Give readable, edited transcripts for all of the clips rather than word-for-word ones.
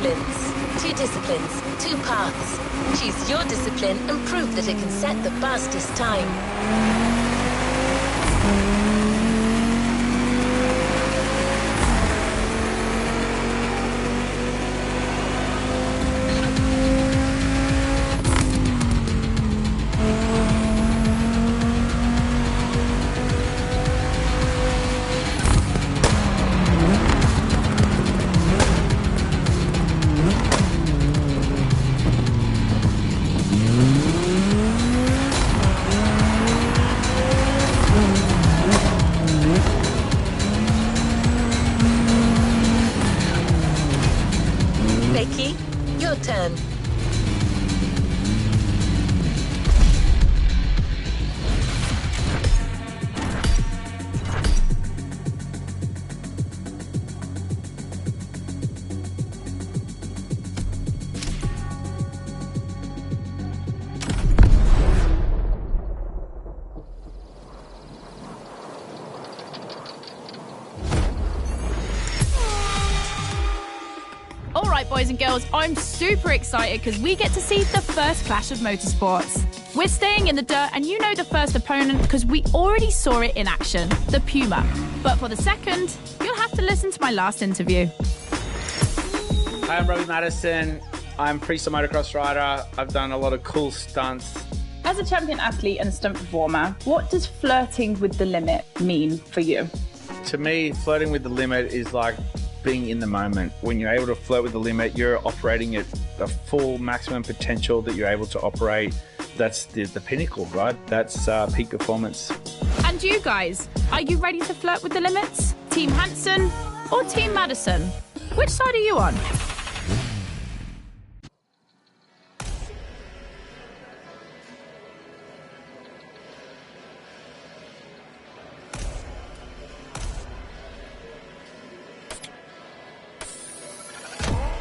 disciplines. 2 disciplines, 2 paths. Choose your discipline and prove that it can set the fastest time. Becky, your turn. Alright boys and girls, I'm super excited because we get to see the first clash of motorsports. We're staying in the dirt and you know the first opponent because we already saw it in action, the Puma. But for the second, you'll have to listen to my last interview. Hi, I'm Robbie Madison. I'm freestyle motocross rider. I've done a lot of cool stunts. As a champion athlete and stunt performer, what does flirting with the limit mean for you? To me, flirting with the limit is like being in the moment. When you're able to flirt with the limit, you're operating at a full maximum potential that you're able to operate. That's the pinnacle, right? That's peak performance. And you guys, are you ready to flirt with the limits? Team Hanson or Team Madison? Which side are you on?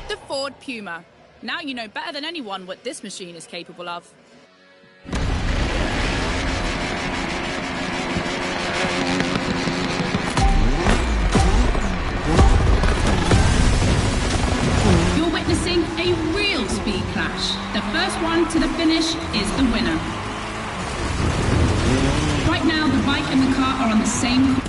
The Ford Puma. Now you know better than anyone what this machine is capable of. You're witnessing a real speed clash. The first one to the finish is the winner. Right now, the bike and the car are on the same.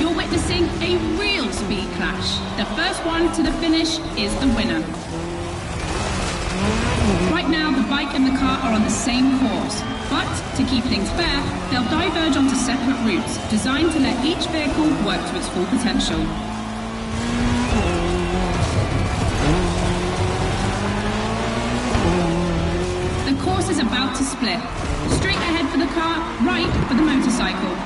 You're witnessing a real speed clash. The first one to the finish is the winner. Right now, the bike and the car are on the same course, but to keep things fair, they'll diverge onto separate routes, designed to let each vehicle work to its full potential. The course is about to split. Straight ahead for the car, right for the motorcycle.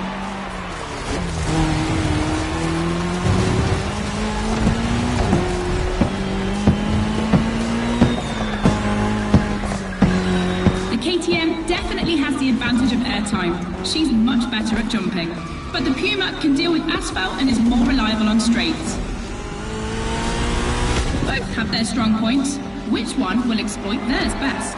The KTM definitely has the advantage of airtime. She's much better at jumping. But the Puma can deal with asphalt and is more reliable on straights. Both have their strong points. Which one will exploit theirs best?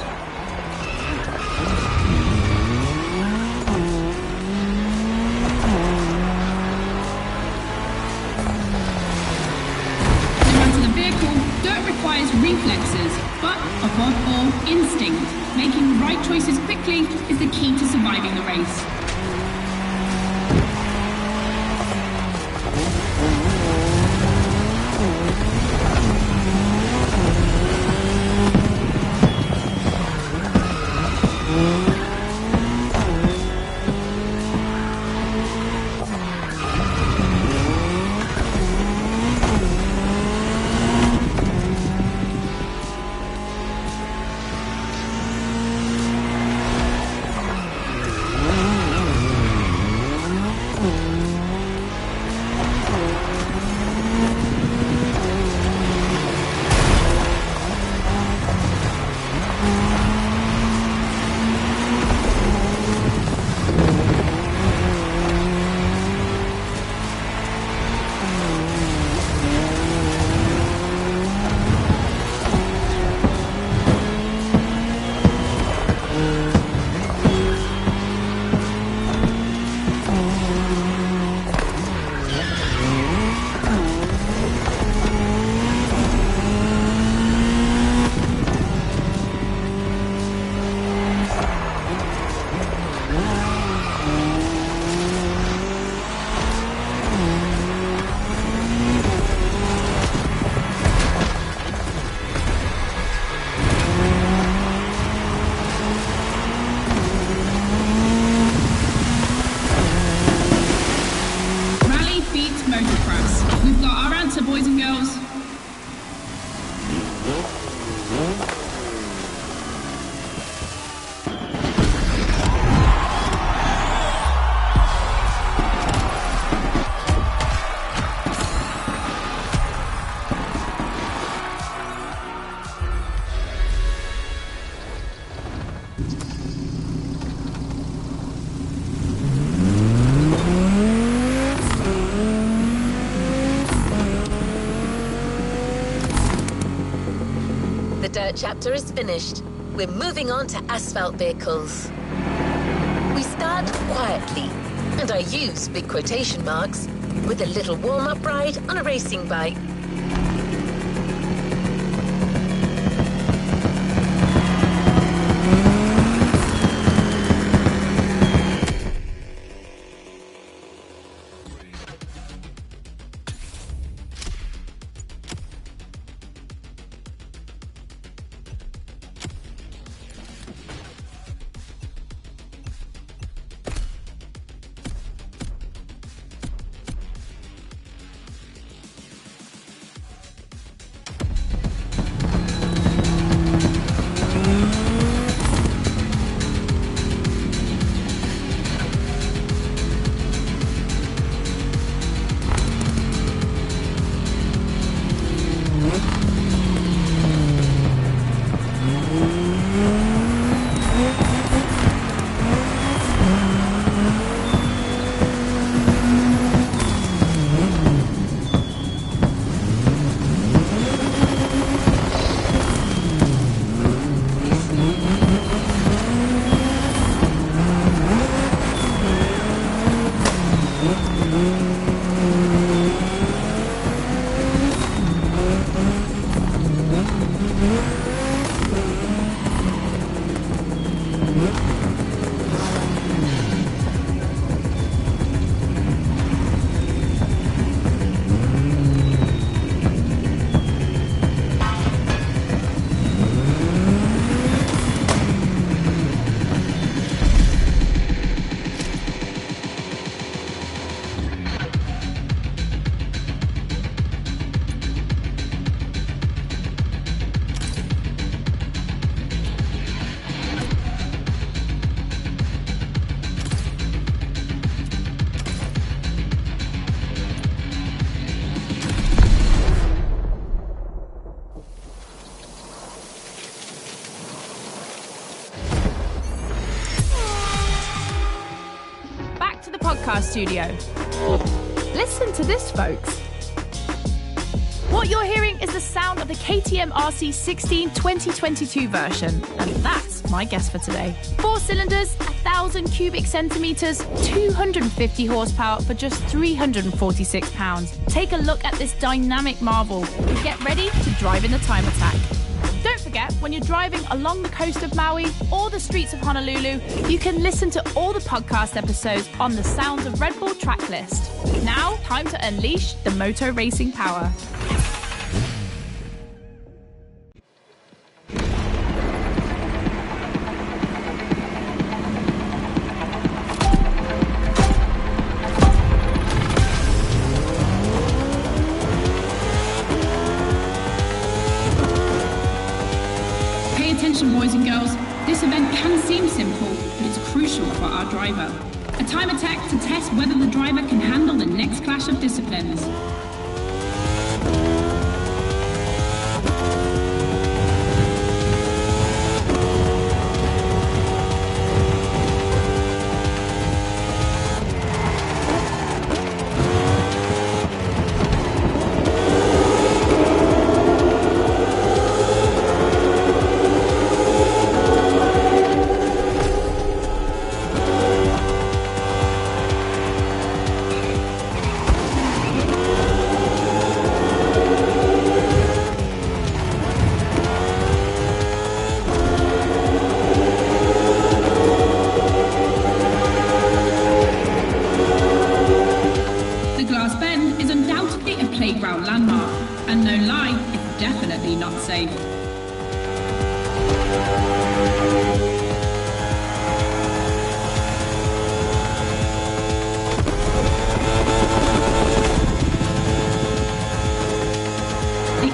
To run to the vehicle, dirt requires reflexes, but above all, instinct. Making the right choices quickly is the key to surviving the race. The dirt chapter is finished. We're moving on to asphalt vehicles. We start quietly, and I use big quotation marks, with a little warm-up ride on a racing bike. Studio. Listen to this, folks. What you're hearing is the sound of the KTM RC16 2022 version, and that's my guess for today. 4 cylinders, 1,000 cubic centimeters, 250 horsepower for just 346 pounds. Take a look at this dynamic marvel and get ready to drive in the time attack. Don't forget, when you're driving along the coast of Maui or the streets of Honolulu, you can listen to all the podcast episodes on the Sounds of Red Bull track list. Now, time to unleash the moto racing power. Boys and girls, this event can seem simple, but it's crucial for our driver. A time attack to test whether the driver can handle the next clash of disciplines.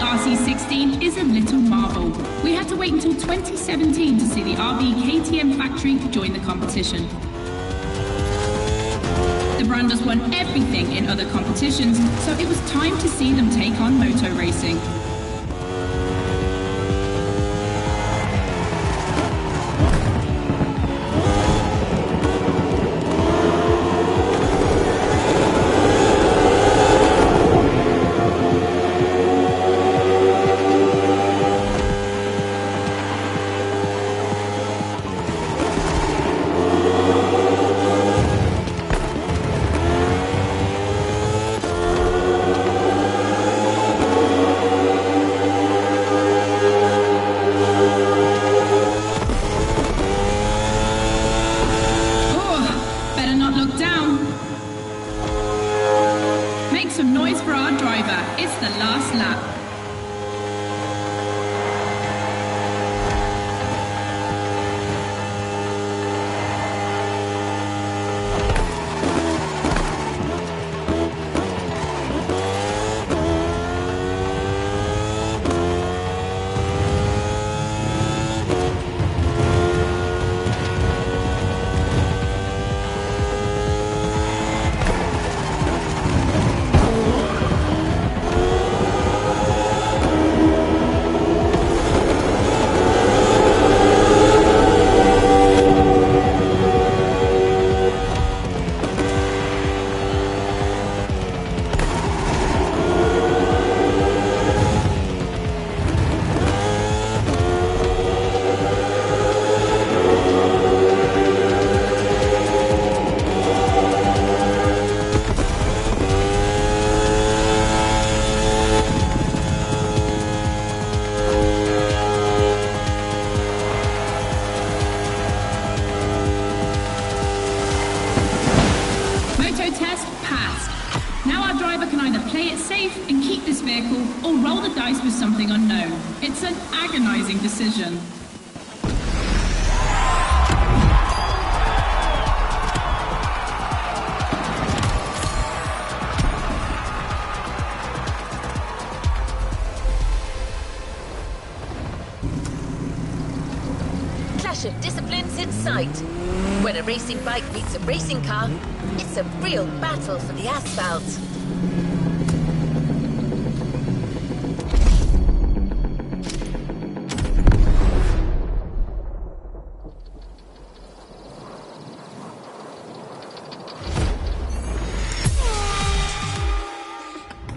RC16 is a little marvel. We had to wait until 2017 to see the RB KTM factory join the competition. The brand has won everything in other competitions, so it was time to see them take on moto racing. roll the dice with something unknown. It's an agonizing decision. Clash of disciplines in sight. When a racing bike meets a racing car, it's a real battle for the asphalt.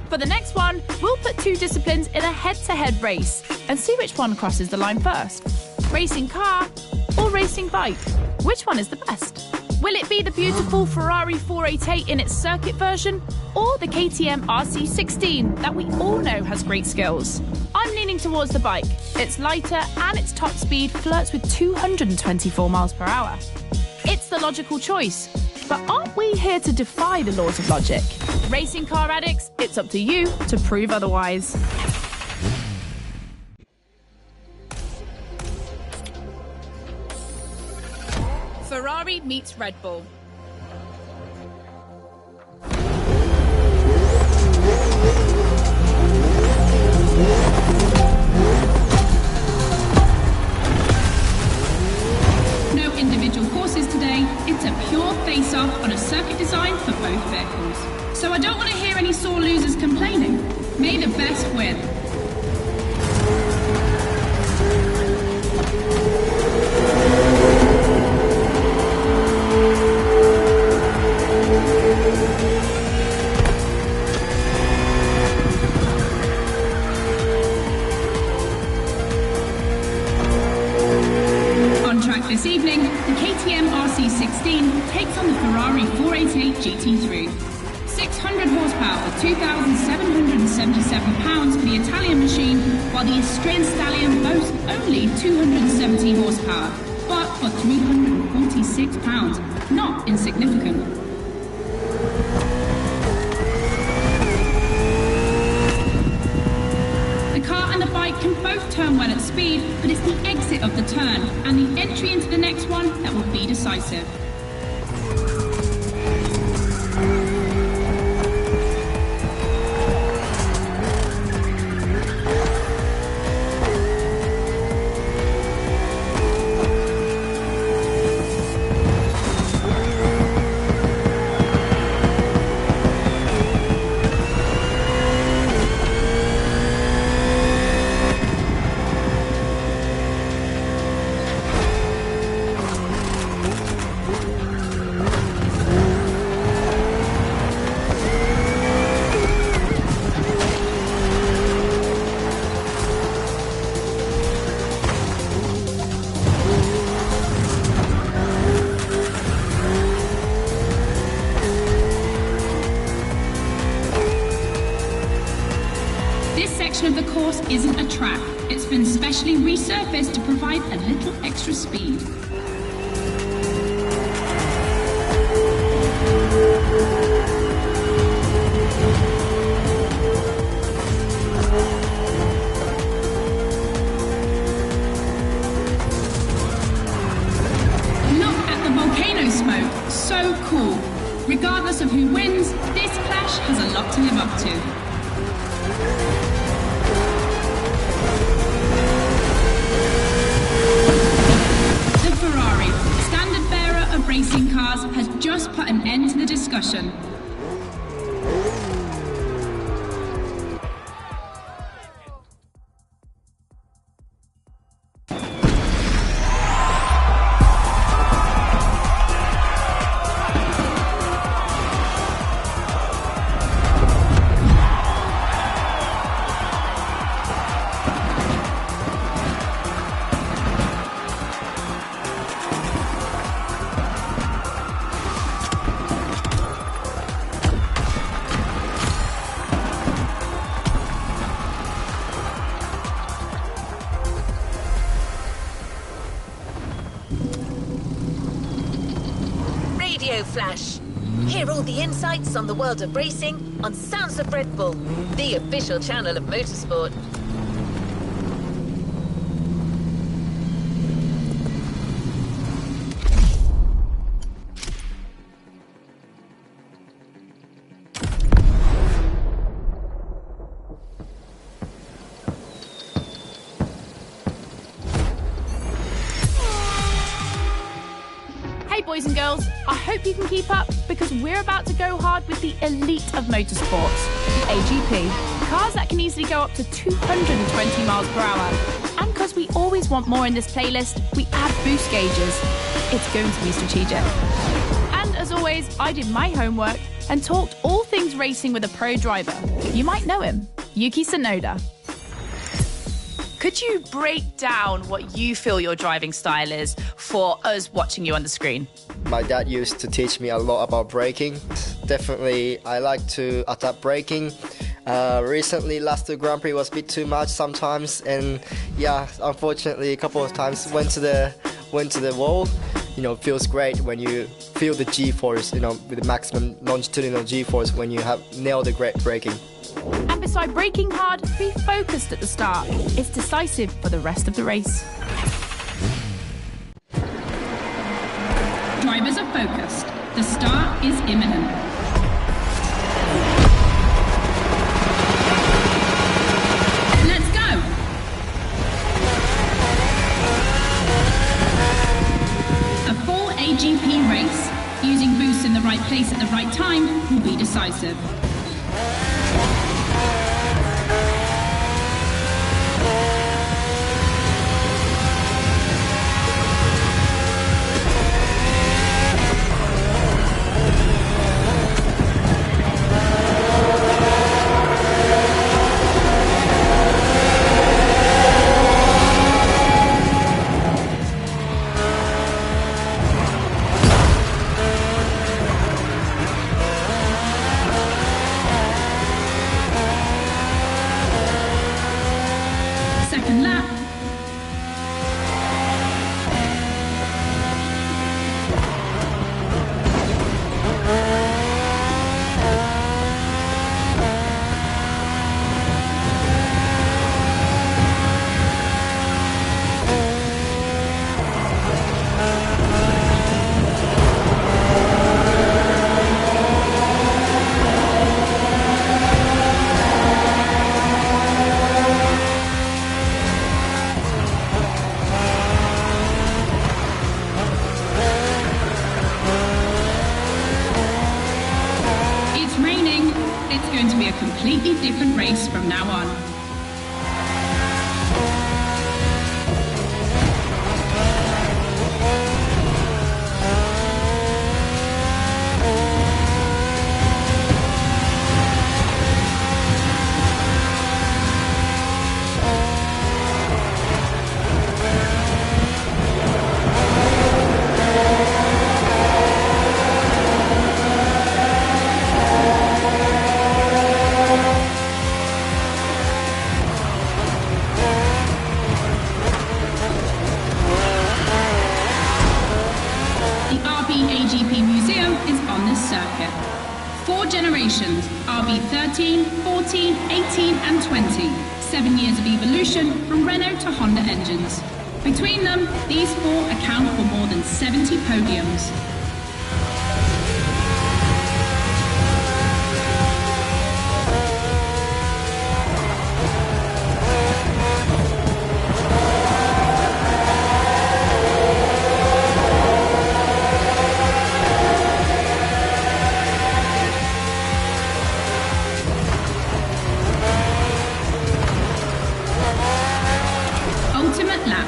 For the next one, we'll put two disciplines in a head-to-head race and see which one crosses the line first. Racing car or racing bike? Which one is the best? Will it be the beautiful Ferrari 488 in its circuit version or the KTM RC16 that we all know has great skills? I'm leaning towards the bike. It's lighter and its top speed flirts with 224 miles per hour. It's the logical choice. But aren't we here to defy the laws of logic? Racing car addicts, it's up to you to prove otherwise. Ferrari meets Red Bull. No individual courses today. It's a pure face-off on a circuit designed for both vehicles. So I don't want to hear any sore losers complaining. May the best win. On track this evening, the KTM RC16 takes on the Ferrari 488 GT3. 600 horsepower with 2,777 pounds for the Italian machine, while the Austrian Stallion boasts only 270 horsepower, but for 346 pounds, not insignificant. The car and the bike can both turn well at speed, but it's the exit of the turn and the entry into the next one that will be decisive. Of the course isn't a track. It's been specially resurfaced to provide a little extra speed. Look at the volcano smoke. So cool. Regardless of who wins, this clash has a lot to live up to. Racing cars has just put an end to the discussion. Radio Flash. Hear all the insights on the world of racing on Sounds of Red Bull, the official channel of motorsport. Hey boys and girls, I hope you can keep up because we're about to go hard with the elite of motorsports, AGP. Cars that can easily go up to 220 miles per hour. And because we always want more in this playlist, we add boost gauges. It's going to be strategic. And as always, I did my homework and talked all things racing with a pro driver. You might know him, Yuki Tsunoda. Could you break down what you feel your driving style is for us watching you on the screen? My dad used to teach me a lot about braking. Definitely, I like to adapt braking. Recently, last Grand Prix was a bit too much sometimes, and yeah, unfortunately, a couple of times went to the wall. You know, feels great when you feel the G-force. You know, with the maximum longitudinal G-force when you have nailed the great braking. And beside braking hard, be focused at the start. It's decisive for the rest of the race. Drivers are focused. The start is imminent. Let's go! A full AGP race, using boosts in the right place at the right time, will be decisive. Second lap. It's raining. It's going to be a completely different race from now on. The RB AGP Museum is on this circuit. 4 generations, RB 13, 14, 18 and 20. 7 years of evolution from Renault to Honda engines. Between them, these 4 account for more than 70 podiums. Ultimate lap.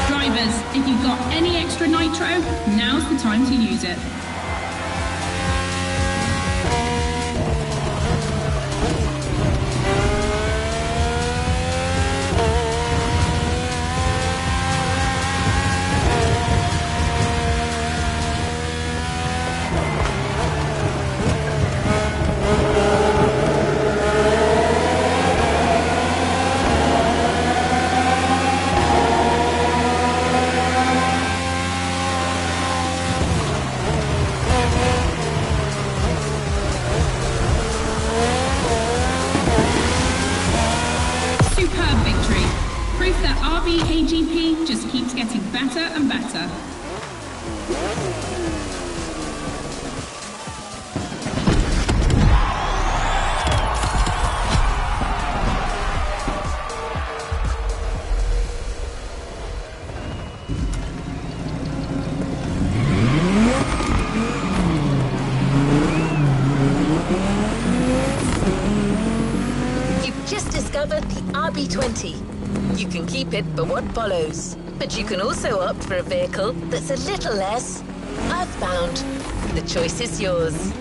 Drivers, if you've got any extra nitro, now's the time to use it. AGP just keeps getting better and better. Discovered the RB20. You can keep it for what follows, but you can also opt for a vehicle that's a little less earthbound. The choice is yours.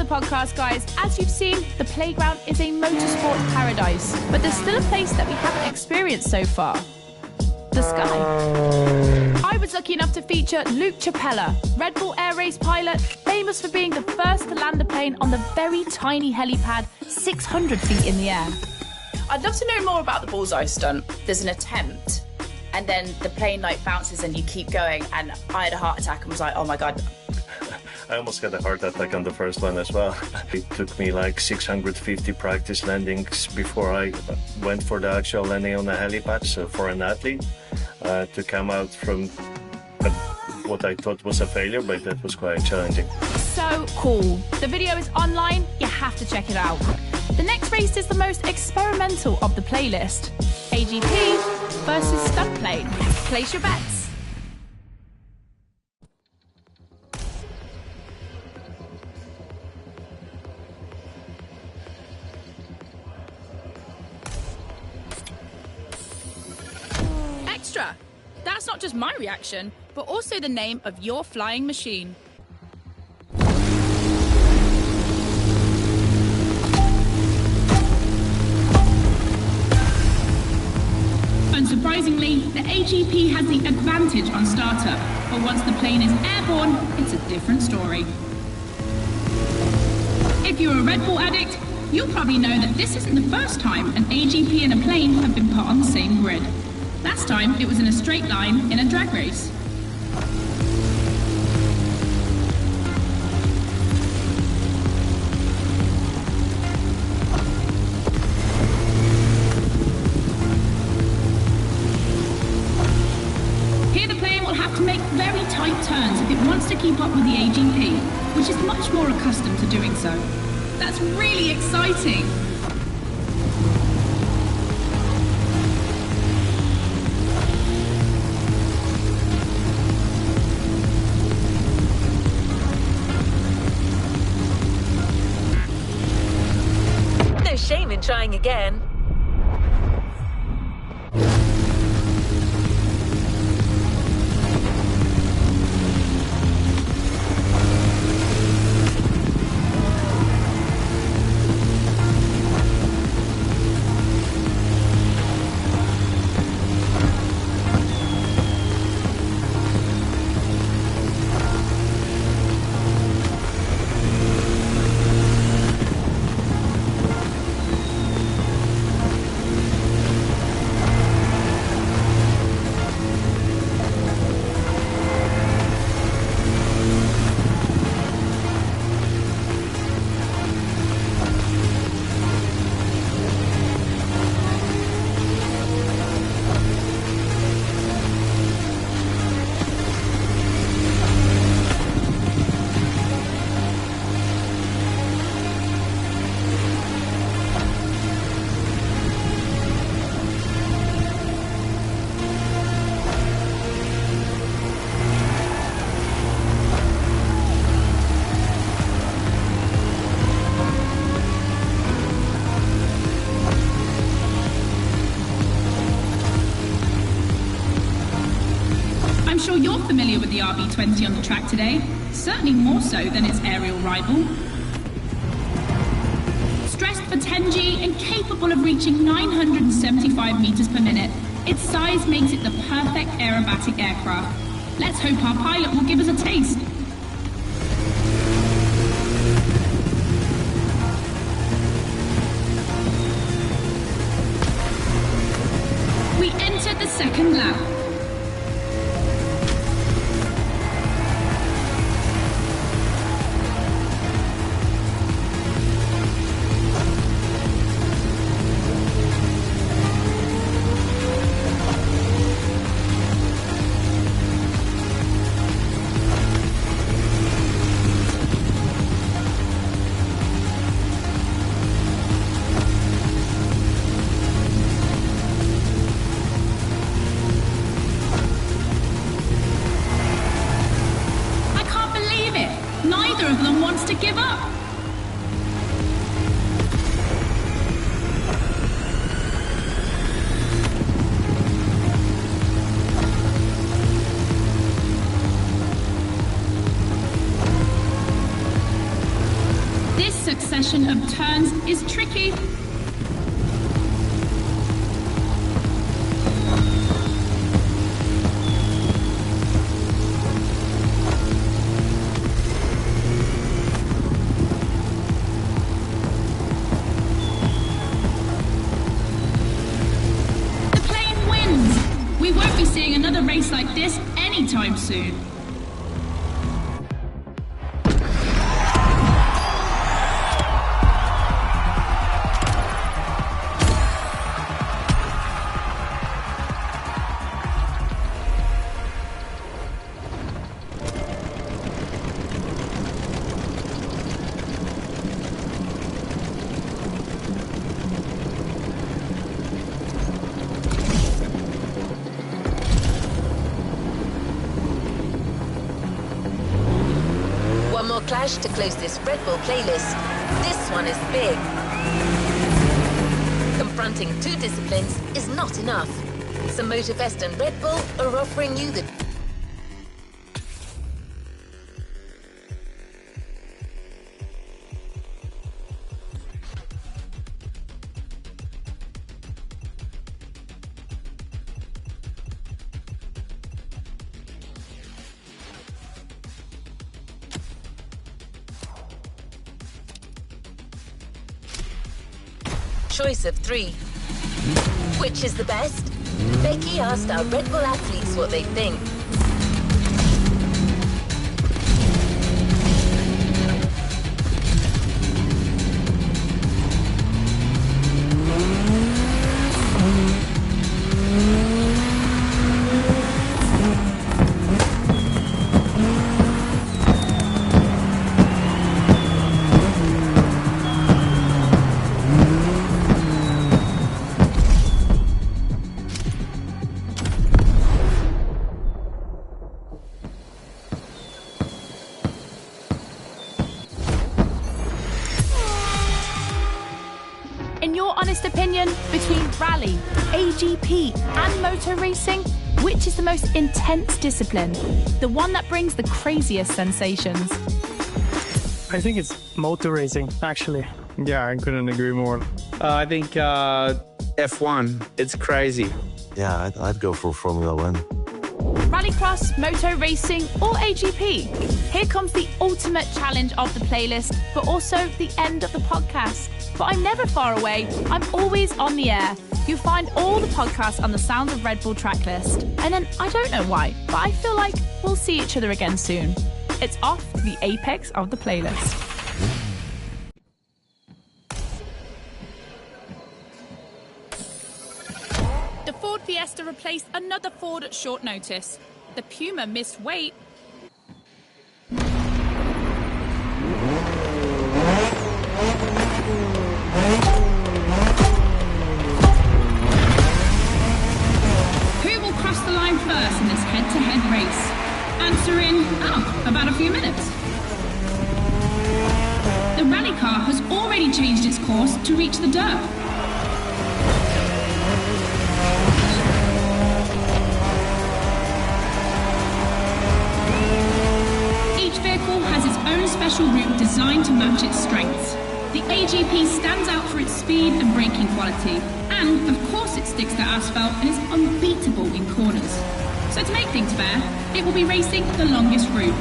Podcast, guys, as you've seen, the playground is a motorsport paradise, but there's still a place that we haven't experienced so far: the sky. I was lucky enough to feature Luke Chapella, Red Bull Air Race pilot, famous for being the first to land a plane on the very tiny helipad 600 feet in the air. I'd love to know more about the bullseye stunt. There's an attempt, and then the plane bounces and you keep going, and I had a heart attack and was like, oh my God. I almost got a heart attack on the first one as well. It took me like 650 practice landings before I went for the actual landing on the helipad. So for an athlete to come out from what I thought was a failure, but that was quite challenging. So cool. The video is online. You have to check it out. The next race is the most experimental of the playlist: AGP versus stunt plane. Place your bets. That's not just my reaction, but also the name of your flying machine. Unsurprisingly, the AGP has the advantage on startup, but once the plane is airborne, it's a different story. If you're a Red Bull addict, you'll probably know that this isn't the first time an AGP and a plane have been put on the same grid. Last time, it was in a straight line in a drag race. Here the plane will have to make very tight turns if it wants to keep up with the AGP, which is much more accustomed to doing so. That's really exciting! Shame in trying again. I'm sure you're familiar with the RB20 on the track today, certainly more so than its aerial rival. Stressed for 10G and capable of reaching 975 meters per minute, its size makes it the perfect aerobatic aircraft. Let's hope our pilot will give us a taste. We entered the second lap. Neither of them wants to give up. This succession of turns is tricky. Seeing another race like this anytime soon. Clash to close this Red Bull playlist. This one is big. Confronting two disciplines is not enough. So Motorfest and Red Bull are offering you the choice of three. Which is the best? Becky asked our Red Bull athletes what they think. Opinion between rally, AGP and motor racing, which is the most intense discipline? The one that brings the craziest sensations? I think it's motor racing, actually. Yeah, I couldn't agree more. I think F1, it's crazy. Yeah, I'd go for Formula 1. Rallycross, moto racing or AGP? Here comes the ultimate challenge of the playlist, but also the end of the podcast. But I'm never far away. I'm always on the air. You'll find all the podcasts on the Sounds of Red Bull track list. And then, I don't know why, but I feel like we'll see each other again soon. It's off to the apex of the playlist. The Ford Fiesta replaced another Ford at short notice. The Puma missed weight. Who will cross the line first in this head-to-head race? Answer in, about a few minutes. The rally car has already changed its course to reach the dirt. Each vehicle has its own special route designed to match its strengths. The AGP stands out for its speed and braking quality, and of course it sticks to asphalt and is unbeatable in corners. So to make things fair, it will be racing the longest route.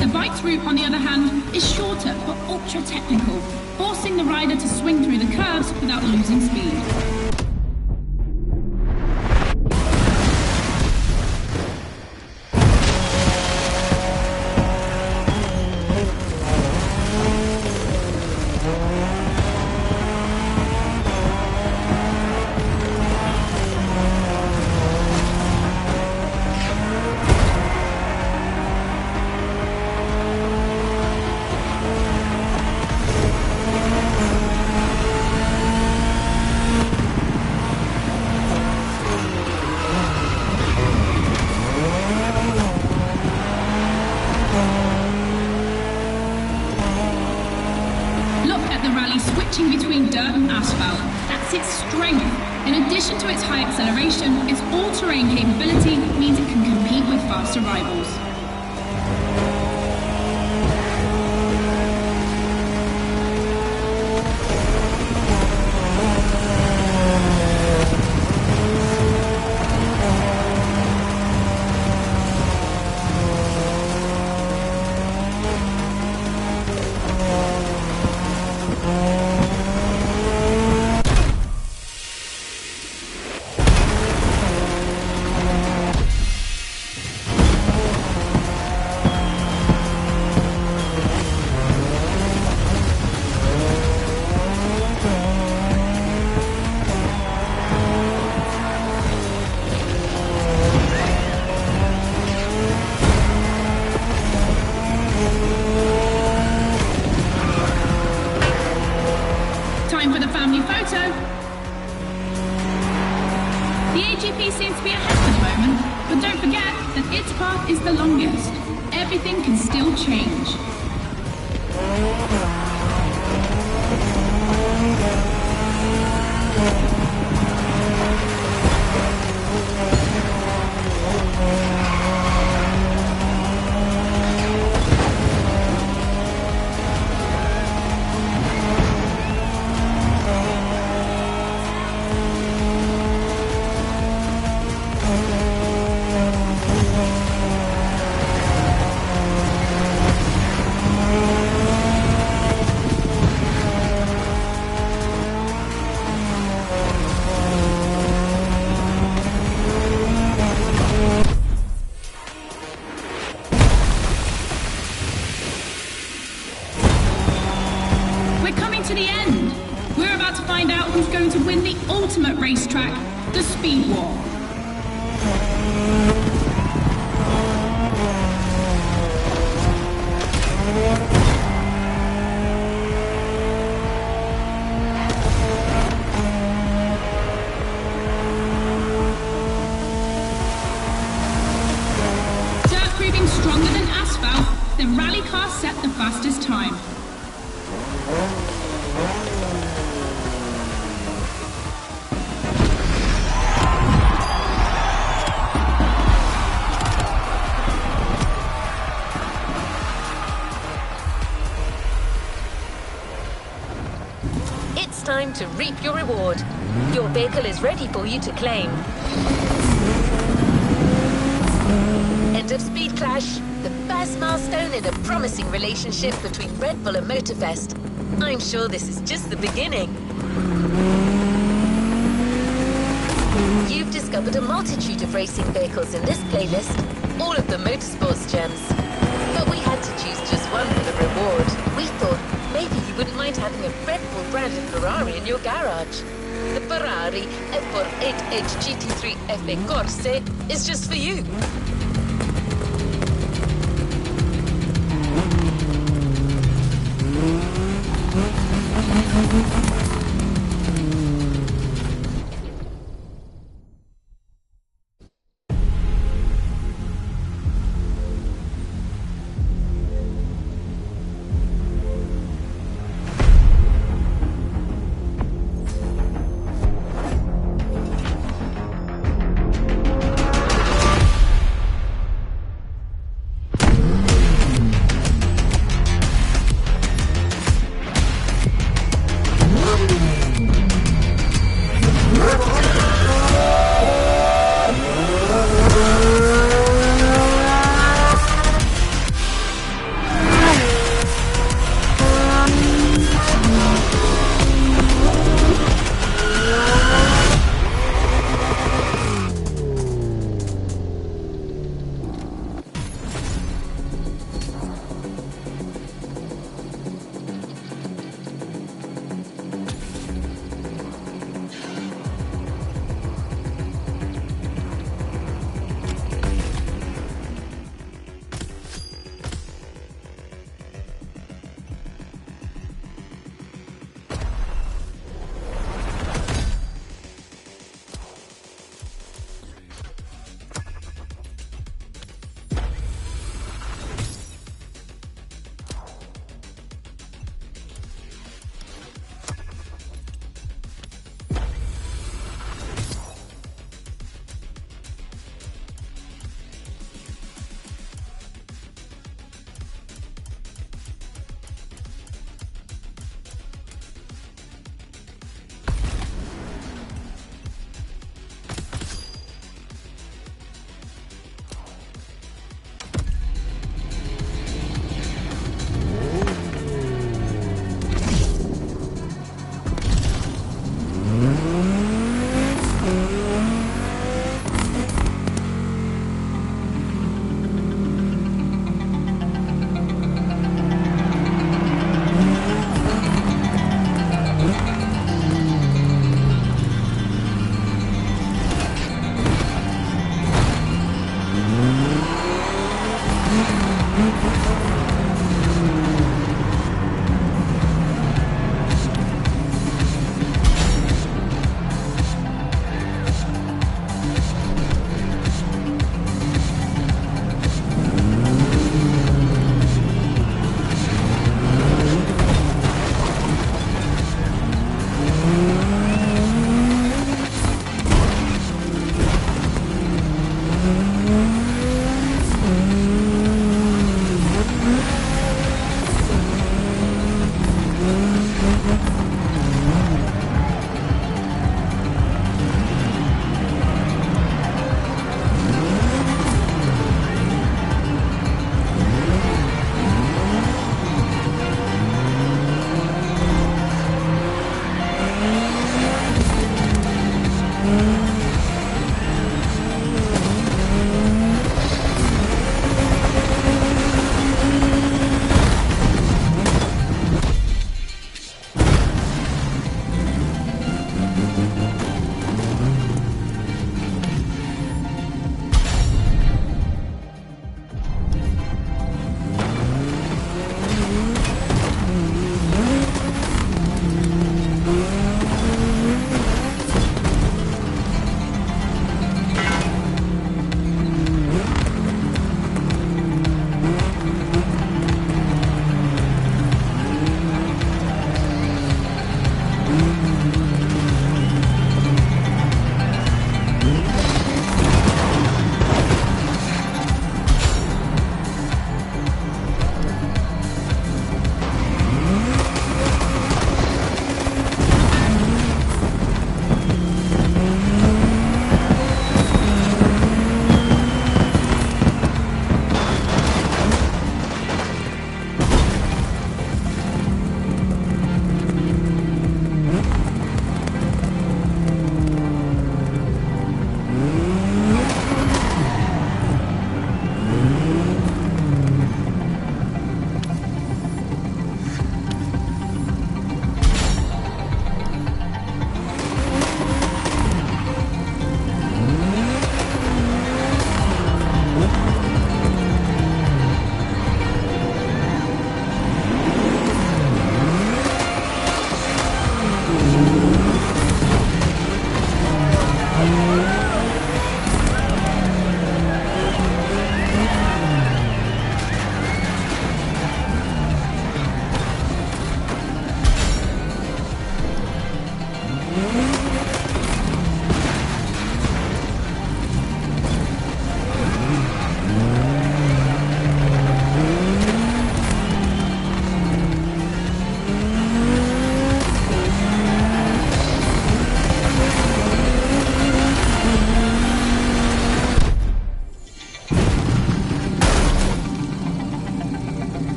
The bike's route, on the other hand, is shorter but ultra-technical, forcing the rider to swing through the curves without losing speed. Switching between dirt and asphalt, that's its strength. In addition to its high acceleration, its all-terrain capability means it can compete with faster rivals. Time for the family photo. The AGP seems to be ahead for the moment, but don't forget that its path is the longest. Everything can still change. To the end. We're about to find out who's going to win the ultimate racetrack, the Speed War. Dirt proving stronger than asphalt, the rally car set the fastest time. It's time to reap your reward. Your vehicle is ready for you to claim. End of speed clash, the first milestone in a promising relationship between Red Bull and Motorfest. I'm sure this is just the beginning. You've discovered a multitude of racing vehicles in this playlist, all of them motorsports gems. But we had to choose just one for the reward. We thought maybe you wouldn't mind having a Red Bull branded Ferrari in your garage. The Ferrari F48H GT3 FE Corse is just for you.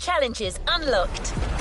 challenges unlocked.